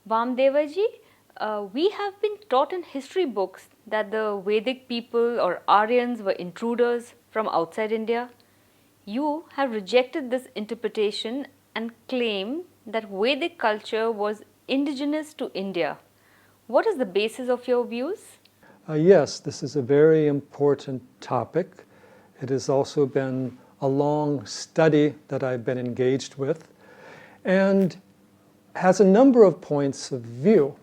Vamadeva ji, we have been taught in history books that the Vedic people or Aryans were intruders from outside India. You have rejected this interpretation and claim that Vedic culture was indigenous to India. What is the basis of your views? Yes, this is a very important topic. It has also been a long study that I've been engaged with and has a number of points of view.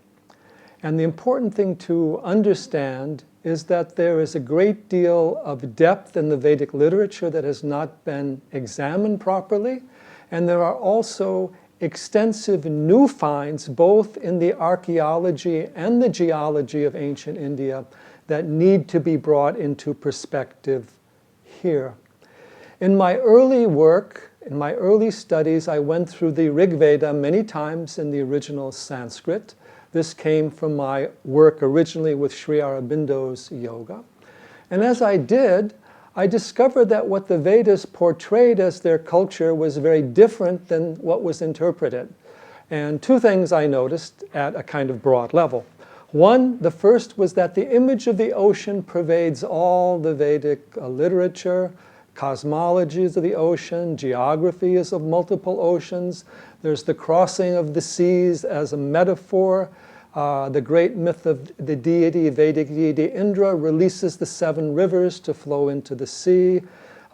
And the important thing to understand is that there is a great deal of depth in the Vedic literature that has not been examined properly, and there are also extensive new finds both in the archaeology and the geology of ancient India that need to be brought into perspective here. In my early work, in my early studies, I went through the Rig Veda many times in the original Sanskrit. This came from my work originally with Sri Aurobindo's yoga. And as I did, I discovered that what the Vedas portrayed as their culture was very different than what was interpreted. And two things I noticed at a kind of broad level. One, the first was that the image of the ocean pervades all the Vedic literature. Cosmologies of the ocean, geography is of multiple oceans. There's the crossing of the seas as a metaphor. The great myth of the deity, Vedic deity Indra, releases the 7 rivers to flow into the sea.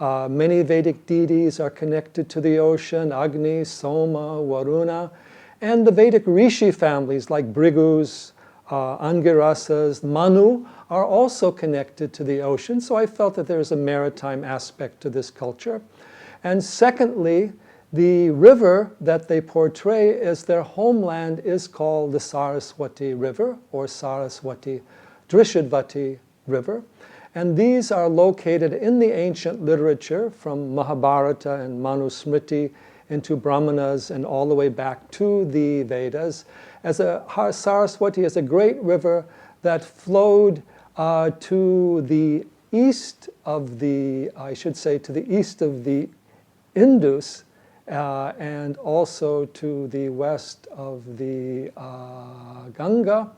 Many Vedic deities are connected to the ocean, Agni, Soma, Varuna. And the Vedic Rishi families like Bhrigus, Angirasas, Manu are also connected to the ocean, so I felt that there's a maritime aspect to this culture. And secondly, the river that they portray as their homeland is called the Saraswati River, or Saraswati Drishadvati River. And these are located in the ancient literature from Mahabharata and Manusmriti into Brahmanas and all the way back to the Vedas. Saraswati is a great river that flowed to the east of the, I should say, to the east of the Indus and also to the west of the Ganga,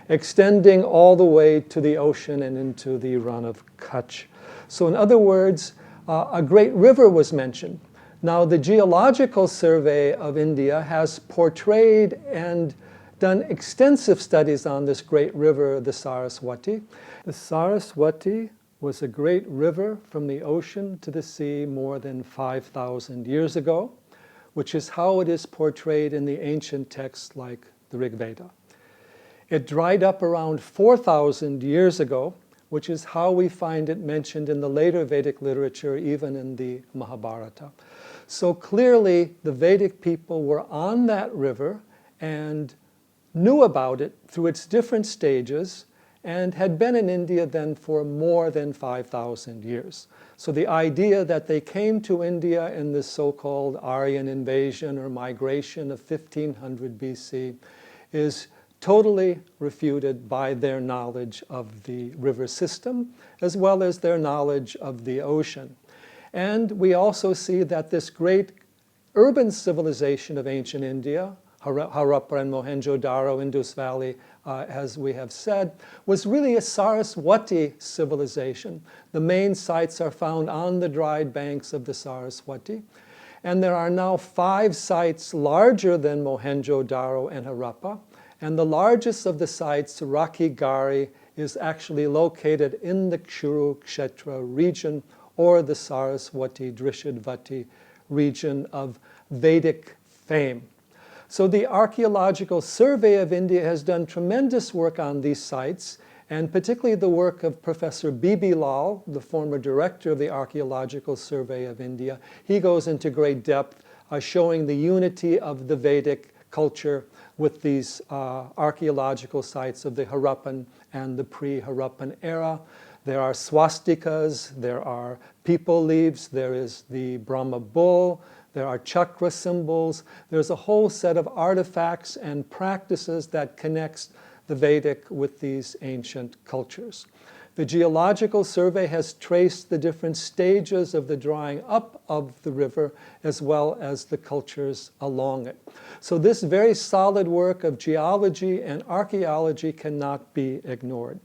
extending all the way to the ocean and into the run of Kutch. So in other words, a great river was mentioned. Now the Geological Survey of India has portrayed and done extensive studies on this great river, the Saraswati. The Saraswati was a great river from the ocean to the sea more than 5,000 years ago, which is how it is portrayed in the ancient texts like the Rig Veda. It dried up around 4,000 years ago, which is how we find it mentioned in the later Vedic literature, even in the Mahabharata. So clearly, the Vedic people were on that river and knew about it through its different stages and had been in India then for more than 5,000 years. So the idea that they came to India in this so-called Aryan invasion or migration of 1500 BC is totally refuted by their knowledge of the river system as well as their knowledge of the ocean. And we also see that this great urban civilization of ancient India, Harappa and Mohenjo-Daro, Indus Valley, as we have said, was really a Saraswati civilization. The main sites are found on the dried banks of the Saraswati. And there are now 5 sites larger than Mohenjo-Daro and Harappa. And the largest of the sites, Rakhi Gari, is actually located in the Kurukshetra region or the Saraswati Drishadvati region of Vedic fame. So the Archaeological Survey of India has done tremendous work on these sites, and particularly the work of Professor B.B. Lal, the former director of the Archaeological Survey of India. He goes into great depth showing the unity of the Vedic culture with these archaeological sites of the Harappan and the pre-Harappan era. There are swastikas, there are people leaves, there is the Brahma bull, there are chakra symbols. There's a whole set of artifacts and practices that connects the Vedic with these ancient cultures. The Geological Survey has traced the different stages of the drying up of the river as well as the cultures along it. So this very solid work of geology and archaeology cannot be ignored.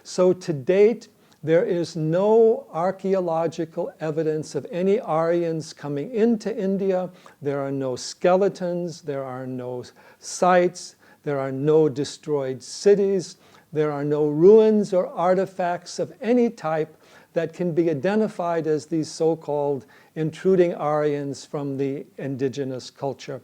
So to date, there is no archaeological evidence of any Aryans coming into India. There are no skeletons, there are no sites, there are no destroyed cities, there are no ruins or artifacts of any type that can be identified as these so-called intruding Aryans from the indigenous culture.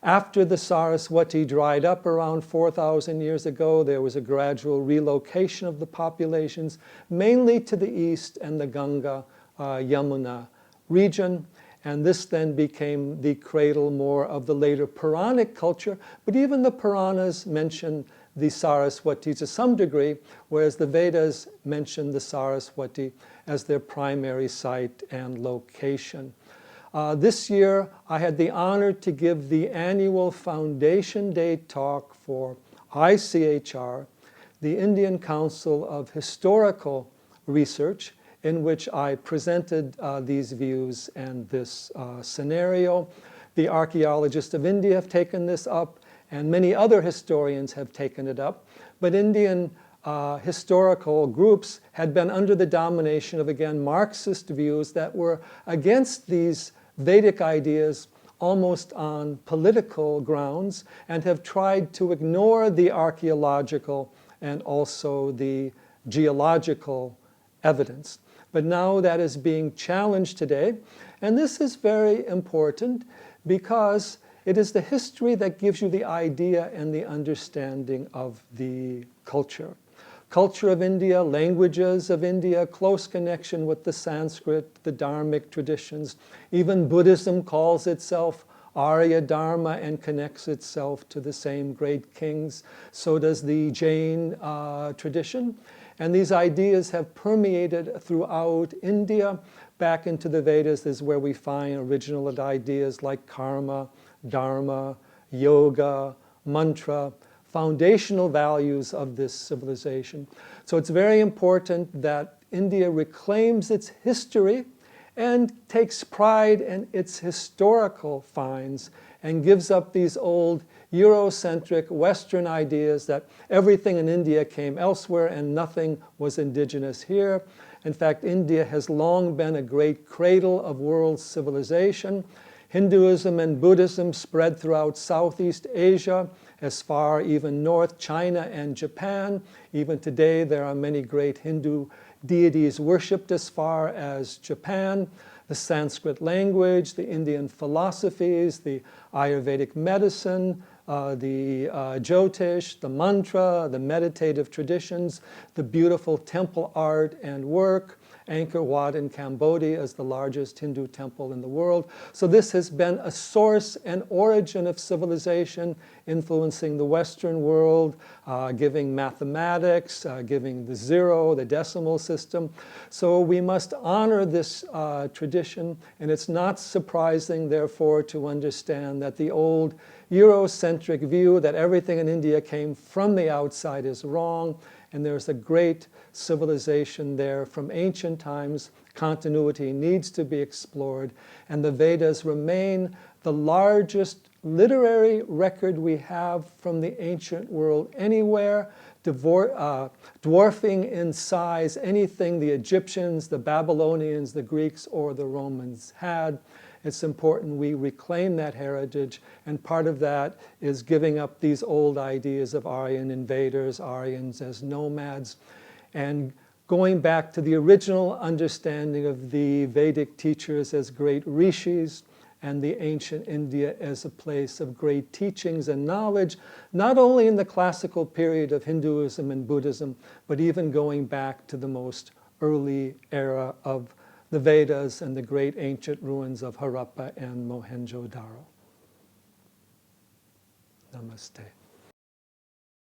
After the Saraswati dried up around 4,000 years ago, there was a gradual relocation of the populations, mainly to the east and the Ganga, Yamuna region. And this then became the cradle more of the later Puranic culture. But even the Puranas mention the Saraswati to some degree, whereas the Vedas mention the Saraswati as their primary site and location. This year, I had the honor to give the annual Foundation Day talk for ICHR, the Indian Council of Historical Research, in which I presented these views and this scenario. The archaeologists of India have taken this up, and many other historians have taken it up. But Indian historical groups had been under the domination of, again, Marxist views that were against these Vedic ideas almost on political grounds, and have tried to ignore the archaeological and also the geological evidence. But now that is being challenged today, and this is very important because it is the history that gives you the idea and the understanding of the culture. Culture of India, languages of India, close connection with the Sanskrit, the Dharmic traditions. Even Buddhism calls itself Arya Dharma and connects itself to the same great kings. So does the Jain tradition. And these ideas have permeated throughout India. Back into the Vedas is where we find original ideas like karma, dharma, yoga, mantra, foundational values of this civilization. So it's very important that India reclaims its history and takes pride in its historical finds and gives up these old Eurocentric Western ideas that everything in India came elsewhere and nothing was indigenous here. In fact, India has long been a great cradle of world civilization. Hinduism and Buddhism spread throughout Southeast Asia, as far even north, China and Japan. Even today, there are many great Hindu deities worshipped as far as Japan. The Sanskrit language, the Indian philosophies, the Ayurvedic medicine, the Jyotish, the mantra, the meditative traditions, the beautiful temple art and work. Angkor Wat in Cambodia is the largest Hindu temple in the world. So this has been a source and origin of civilization, influencing the Western world, giving mathematics, giving the zero, the decimal system. So we must honor this tradition, and it's not surprising, therefore, to understand that the old Eurocentric view that everything in India came from the outside is wrong, and there's a great civilization there from ancient times. Continuity needs to be explored, and the Vedas remain the largest literary record we have from the ancient world anywhere, dwarfing in size anything the Egyptians, the Babylonians, the Greeks, or the Romans had. It's important we reclaim that heritage, and part of that is giving up these old ideas of Aryan invaders, Aryans as nomads, and going back to the original understanding of the Vedic teachers as great rishis, and the ancient India as a place of great teachings and knowledge, not only in the classical period of Hinduism and Buddhism, but even going back to the most early era of the Vedas and the great ancient ruins of Harappa and Mohenjo-daro. Namaste.